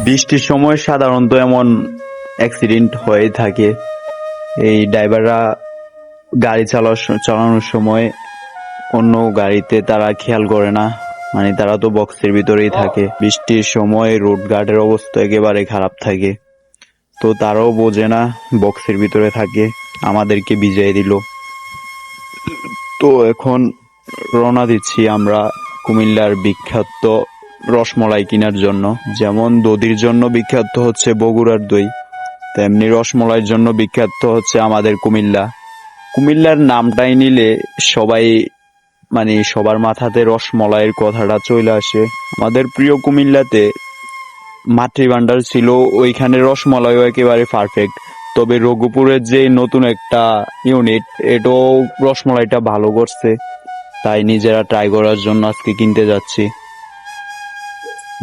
বৃষ্টির সময় সাধারণত এমন অ্যাক্সিডেন্ট হয়ে থাকে। এই ড্রাইভাররা গাড়ি চালানোর সময় অন্য গাড়িতে তারা খেয়াল করে না, মানে তারা তো বক্সের ভিতরেই থাকে। বৃষ্টির সময় রোড ঘাটের অবস্থা একেবারে খারাপ থাকে, তো তারাও বোঝে না, বক্সের ভিতরে থাকে, আমাদেরকে ভিজিয়ে দিল। তো এখন রওনা দিচ্ছি আমরা কুমিল্লার বিখ্যাত রসমলাই কেনার জন্য। যেমন দধির জন্য বিখ্যাত হচ্ছে বগুড়ার দই, তেমনি রসমলাইয়ের জন্য বিখ্যাত হচ্ছে আমাদের কুমিল্লা। কুমিল্লার নামটাই নিলে সবাই, মানে সবার মাথাতে রসমলাইয়ের কথাটা চলে আসে। আমাদের প্রিয় কুমিল্লাতে মাতৃভান্ডার ছিল, ওইখানে রসমলাইও একেবারে পারফেক্ট। তবে রঘুপুরের যে নতুন একটা ইউনিট, এটাও রসমলাইটা ভালো করছে, তাই নিজেরা ট্রাই করার জন্য আজকে কিনতে যাচ্ছি।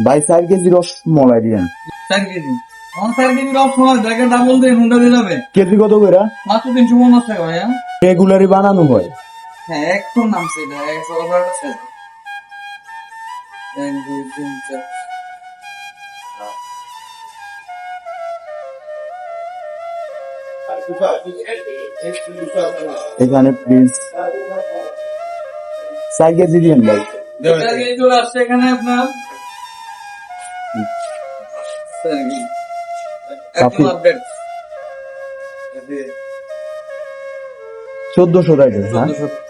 ভাই 4 কেজি রসমলাই দিয়েন। 4 কেজি। আমার 4 কেজি রসমলাই দেখে ডাবল দিয়ে হুন্ডা দিয়ে যাবে। কেজি কত করে? মাত্র 350 টাকা ভাইয়া। রেগুলারই বানানো হয়। হ্যাঁ, একদম নামছে এটা। 100 টাকা আছে। 1 2 3 4 এখানে প্লিজ 4 কেজি দিয়েন ভাই। 4 কেজি চলে আসছে এখানে আপনার। 4 কেজি। একদম আপডেট। 1400 টাকা, হ্যাঁ? 1400